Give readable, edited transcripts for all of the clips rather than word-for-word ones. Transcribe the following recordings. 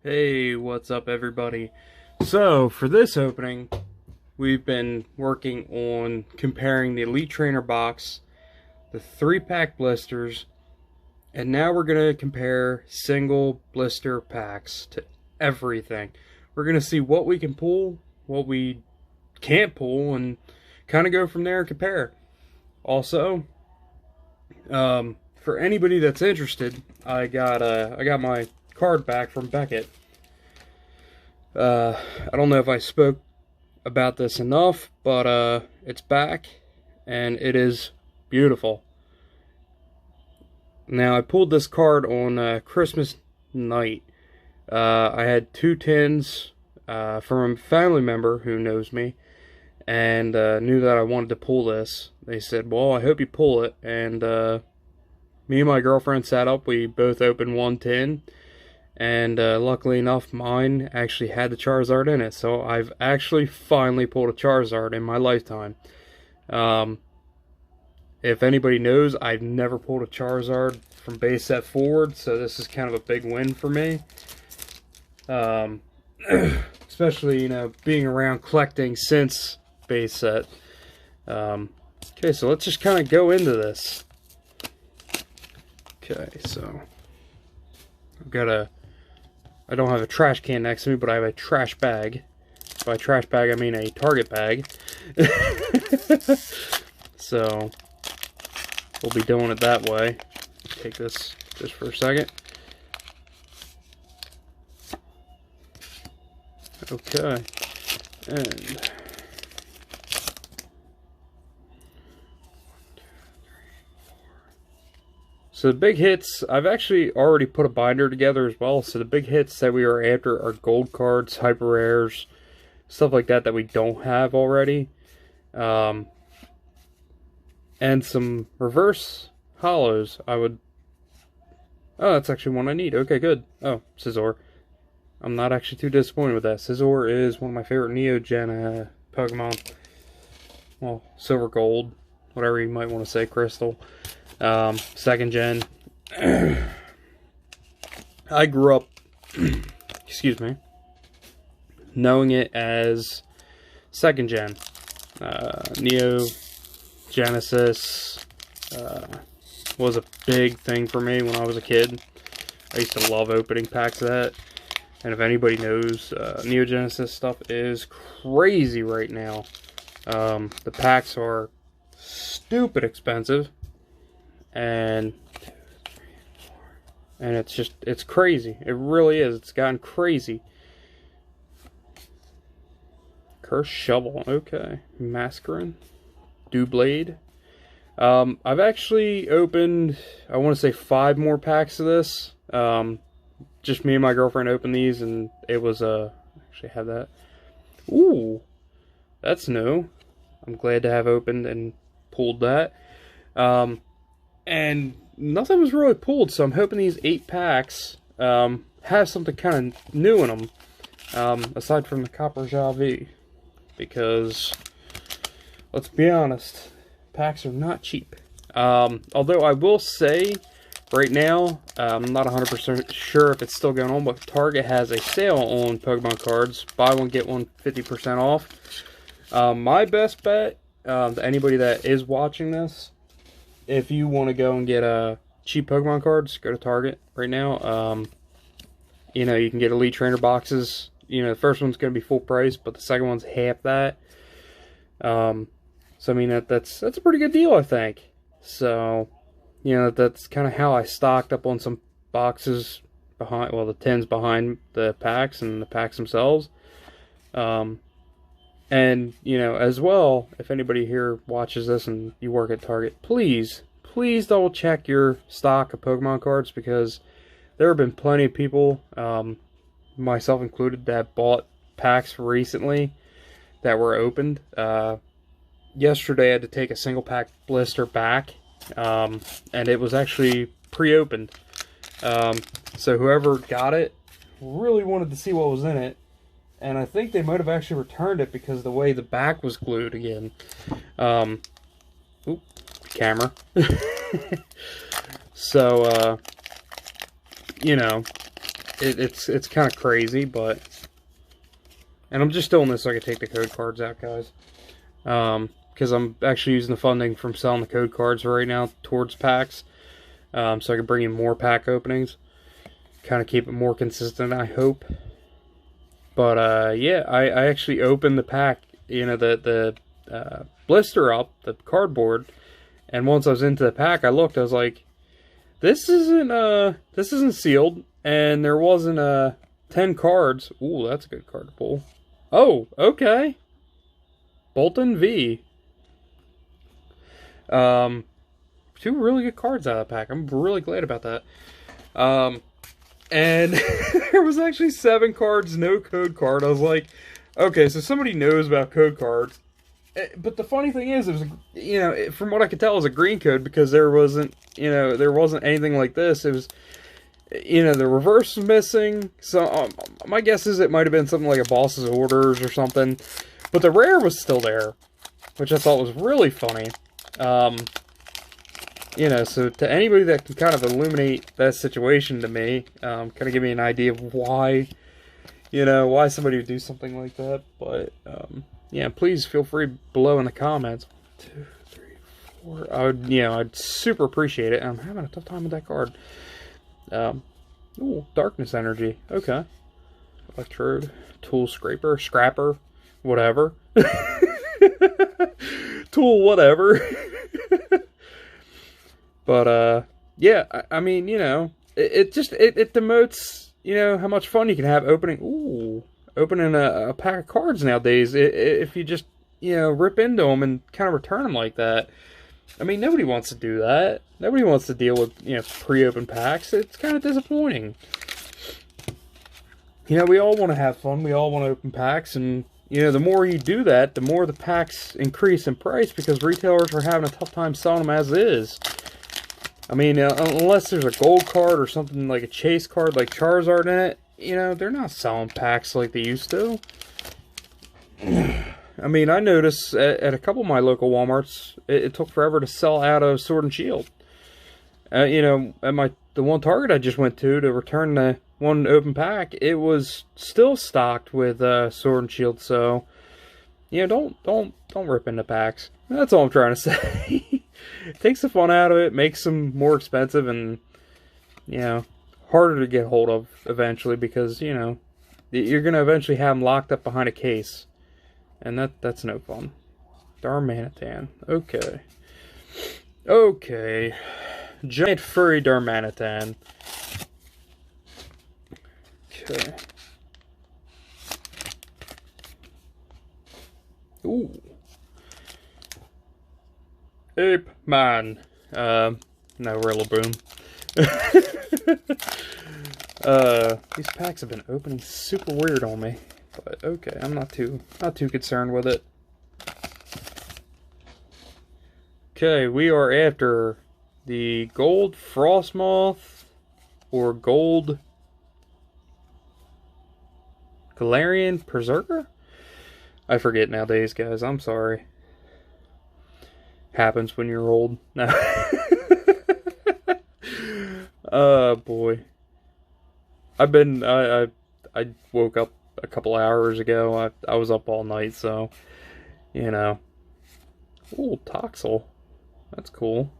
Hey, what's up everybody? So, for this opening, we've been working on comparing the Elite Trainer box, the 3-pack blisters, and now we're going to compare single blister packs to everything. We're going to see what we can pull, what we can't pull, and kind of go from there and compare. Also, for anybody that's interested, I got my card back from Beckett. I don't know if I spoke about this enough, but it's back and it is beautiful. Now, I pulled this card on Christmas night. I had 2 tins from a family member who knows me and knew that I wanted to pull this. They said, well, I hope you pull it. And me and my girlfriend sat up. We both opened 1 tin. And luckily enough, mine actually had the Charizard in it. So I've actually finally pulled a Charizard in my lifetime. If anybody knows, I've never pulled a Charizard from base set forward. So this is kind of a big win for me. Especially, being around collecting since base set. Okay, so let's just kind of go into this. Okay, so I don't have a trash can next to me, but I have a trash bag. By trash bag, I mean a Target bag. So, we'll be doing it that way. Take this just for a second. Okay. And so the big hits, I've actually already put a binder together as well. So the big hits that we are after are gold cards, hyper rares, stuff like that we don't have already. And some reverse hollows. Oh, that's actually one I need. Okay, good. Oh, Scizor. I'm not actually too disappointed with that. Scizor is one of my favorite Neo-Gen Pokemon. Well, Silver Gold, whatever you might want to say, Crystal. 2nd gen. I grew up, excuse me, knowing it as 2nd gen. Neo Genesis was a big thing for me when I was a kid. I used to love opening packs of that. And if anybody knows, Neo Genesis stuff is crazy right now. The packs are stupid expensive. And it's crazy. It really is. It's gotten crazy. Cursed Shovel. Okay. Masquerain. Doublade. I've actually opened, I want to say 5 more packs of this. Just me and my girlfriend opened these, and it was, actually have that. Ooh. That's new. I'm glad to have opened and pulled that. And nothing was really pulled, so I'm hoping these 8 packs have something kind of new in them, aside from the Copper Javi. Because, let's be honest, packs are not cheap. Although I will say, right now, I'm not 100% sure if it's still going on, but Target has a sale on Pokemon cards. Buy one, get one 50% off. My best bet, to anybody that is watching this, if you want to go and get cheap Pokemon cards, go to Target right now. You can get Elite Trainer boxes. The first one's going to be full price, but the second one's half that. So I mean that's a pretty good deal, I think. So, that's kind of how I stocked up on some boxes behind, well, the tins behind the packs and the packs themselves. And, as well, if anybody here watches this and you work at Target, please double check your stock of Pokemon cards, because there have been plenty of people, myself included, that bought packs recently that were opened. Yesterday I had to take a single pack blister back, and it was actually pre-opened. So whoever got it really wanted to see what was in it. And I think they might have actually returned it because of the way the back was glued again. Oop, camera. So, it's kind of crazy, but... And I'm just doing this so I can take the code cards out, guys. Because I'm actually using the funding from selling the code cards right now towards packs. So I can bring in more pack openings. Kind of keep it more consistent, I hope. But, yeah, I actually opened the pack, you know, the blister up, the cardboard. And once I was into the pack, I looked, I was like, this isn't sealed. And there wasn't, 10 cards. Ooh, that's a good card to pull. Oh, okay. Bolton V. Two really good cards out of the pack. I'm really glad about that. And there was actually 7 cards, no code card. I was like, okay, so somebody knows about code cards. But the funny thing is, it was, you know, from what I could tell, it was a green code because there wasn't anything like this. It was, you know, the reverse was missing. So my guess is it might have been something like a boss's orders or something. But the rare was still there, which I thought was really funny. You know, so to anybody that can kind of illuminate that situation to me, kind of give me an idea of why, you know, why somebody would do something like that. But, yeah, please feel free below in the comments. 1, 2, 3, 4. I'd super appreciate it. I'm having a tough time with that card. Ooh, Darkness Energy. Okay. Electrode, Tool Scraper, Scrapper, whatever. Tool, whatever. But, yeah, I mean, you know, it demotes, you know, how much fun you can have opening a pack of cards nowadays. If you just, you know, rip into them and kind of return them like that. I mean, nobody wants to do that. Nobody wants to deal with, you know, pre-open packs. It's kind of disappointing. You know, we all want to have fun. We all want to open packs. And, you know, the more you do that, the more the packs increase in price because retailers are having a tough time selling them as is. I mean, unless there's a gold card or something like a chase card like Charizard in it, you know, they're not selling packs like they used to. I mean, I noticed at a couple of my local Walmarts, it took forever to sell out of Sword and Shield. You know, at the one Target I just went to return the one open pack, it was still stocked with Sword and Shield. So, you know, don't rip into packs. That's all I'm trying to say. Takes the fun out of it, makes them more expensive, and, you know, harder to get hold of eventually because, you know, you're going to eventually have them locked up behind a case. And that's no fun. Darmanitan. Okay. Okay. Giant furry Darmanitan. Okay. Ooh. Ape Man. No, Rillaboom. These packs have been opening super weird on me. But okay, I'm not too concerned with it. Okay, we are after the Gold Frostmoth or Gold Galarian Berserker? I forget nowadays, guys. I'm sorry. Happens when you're old. No. Oh boy. I woke up a couple hours ago. I was up all night, so, you know. Ooh, Toxel. That's cool.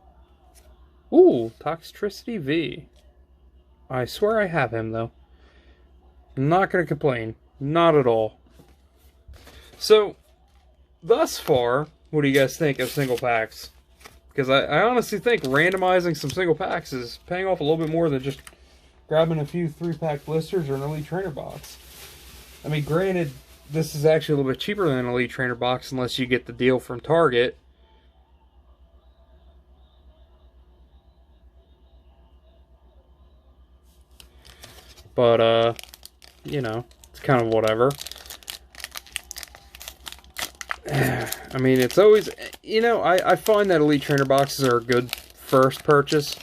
Ooh, Toxtricity V. I swear I have him, though. I'm not going to complain. Not at all. So, thus far, what do you guys think of single packs? Because I honestly think randomizing some single packs is paying off a little bit more than just grabbing a few 3-pack blisters or an Elite Trainer box. I mean, granted, this is actually a little bit cheaper than an Elite Trainer box unless you get the deal from Target. But, you know, it's kind of whatever. I mean, it's always, you know, I find that Elite Trainer boxes are a good first purchase.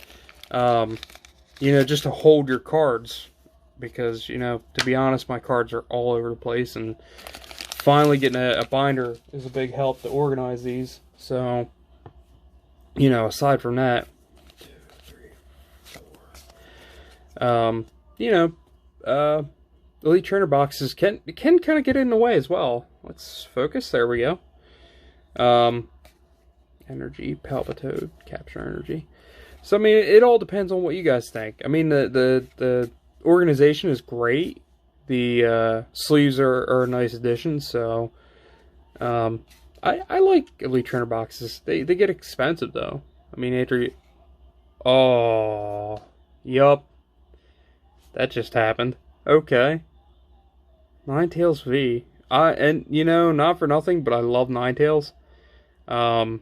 You know, just to hold your cards. Because, you know, to be honest, my cards are all over the place. And finally getting a binder is a big help to organize these. So, you know, aside from that, 1, 2, 3, 4. You know, Elite Trainer boxes can kind of get in the way as well. Let's focus. There we go. Energy, Palpitoad, capture energy. So I mean, it all depends on what you guys think. I mean, the organization is great. The sleeves are a nice addition. So I like Elite Trainer boxes. They get expensive though. I mean, after you... Oh, yup. That just happened. Okay. Ninetales V. And you know, not for nothing, but I love Ninetales. So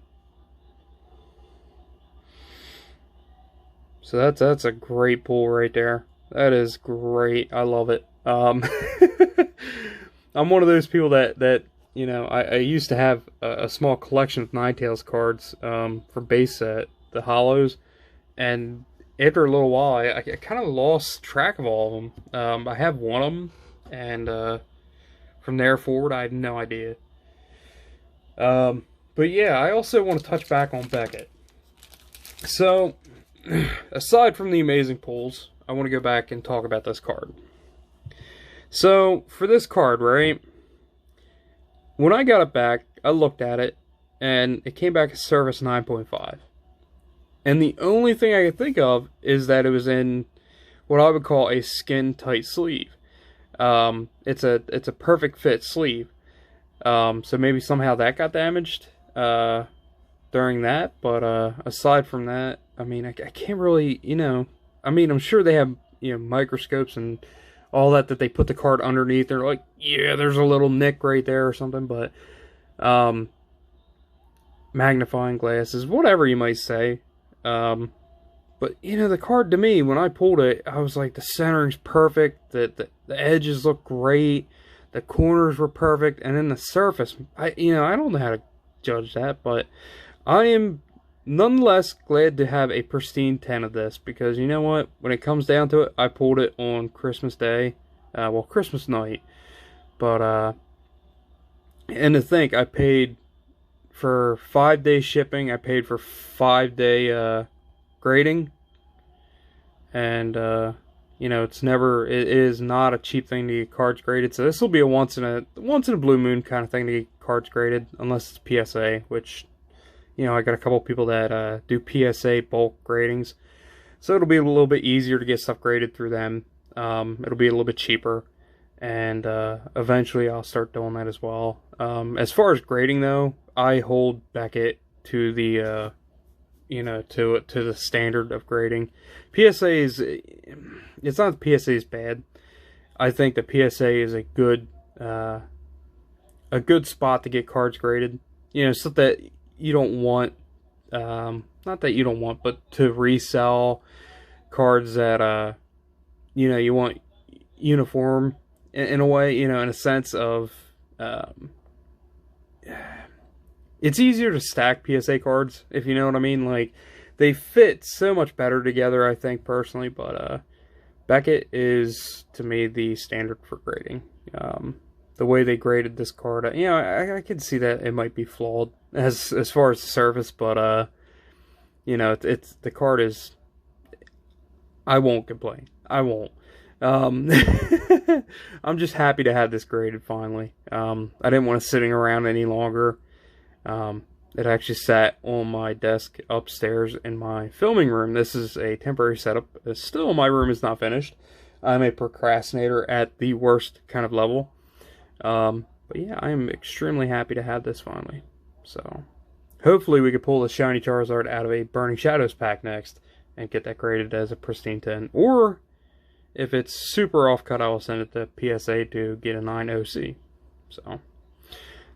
that's a great pull right there. That is great. I love it. I'm one of those people that you know, I used to have a small collection of Ninetales cards for base set, the hollows, and after a little while, I kind of lost track of all of them. I have one of them, and from there forward, I have no idea. But yeah, I also want to touch back on Beckett. So, aside from the amazing pulls, I want to go back and talk about this card. So, for this card, right, when I got it back, I looked at it, and it came back as Service 9.5. And the only thing I could think of is that it was in what I would call a skin-tight sleeve. It's a perfect fit sleeve. So maybe somehow that got damaged during that. But aside from that, I mean, I can't really, you know... I mean, I'm sure they have, you know, microscopes and all that they put the card underneath. They're like, yeah, there's a little nick right there or something. But magnifying glasses, whatever you might say. But, you know, the card to me, when I pulled it, I was like, the centering's perfect, the edges look great, the corners were perfect, and then the surface, I don't know how to judge that, but I am nonetheless glad to have a pristine 10 of this, because you know what, when it comes down to it, I pulled it on Christmas Day, Christmas night, but, and to think, I paid for 5-day shipping, I paid for 5-day, grading, and you know, it is not a cheap thing to get cards graded. So this will be a once in a blue moon kind of thing to get cards graded, unless it's PSA, which, you know, I got a couple people that do PSA bulk gradings, so it'll be a little bit easier to get stuff graded through them. It'll be a little bit cheaper, and eventually I'll start doing that as well. As far as grading though, I hold Beckett to the you know, to the standard of grading. PSA is, it's not that PSA is bad. I think the PSA is a good spot to get cards graded. You know, so that you don't want, not that you don't want, but to resell cards that, you know, you want uniform in a way, you know, in a sense of, it's easier to stack PSA cards, if you know what I mean. Like, they fit so much better together, I think, personally. But Beckett is, to me, the standard for grading. The way they graded this card, you know, I can see that it might be flawed as far as the surface, but you know, it's the card is. I won't complain. I won't. I'm just happy to have this graded finally. I didn't want it sitting around any longer. It actually sat on my desk upstairs in my filming room. This is a temporary setup. Still, my room is not finished. I'm a procrastinator at the worst kind of level. But yeah, I am extremely happy to have this finally. So, hopefully we could pull the Shiny Charizard out of a Burning Shadows pack next and get that graded as a pristine 10. Or, if it's super off-cut, I will send it to PSA to get a 9 OC. So,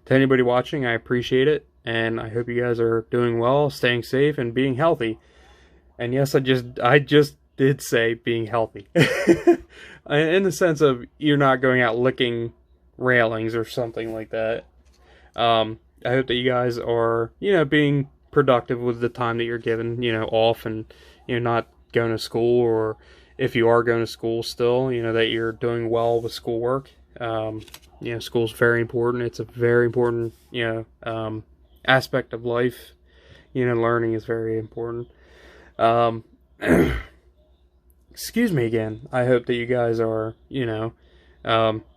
to anybody watching, I appreciate it, and I hope you guys are doing well, staying safe, and being healthy. And yes, I just did say being healthy. In the sense of you're not going out licking railings or something like that. I hope that you guys are, you know, being productive with the time that you're given, you know, off, and, you know, not going to school, or if you are going to school still, you know, that you're doing well with schoolwork. You know, school's very important. It's a very important, you know, aspect of life. You know, learning is very important. excuse me again. I hope that you guys are, you know,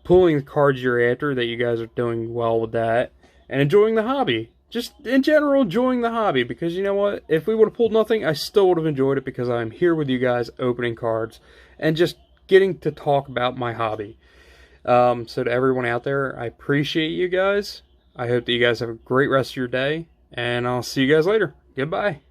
pulling the cards you're after, that you guys are doing well with that, and enjoying the hobby. Just in general, enjoying the hobby, because you know what? If we would have pulled nothing, I still would have enjoyed it, because I'm here with you guys opening cards and just getting to talk about my hobby. So to everyone out there, I appreciate you guys. I hope that you guys have a great rest of your day, and I'll see you guys later. Goodbye.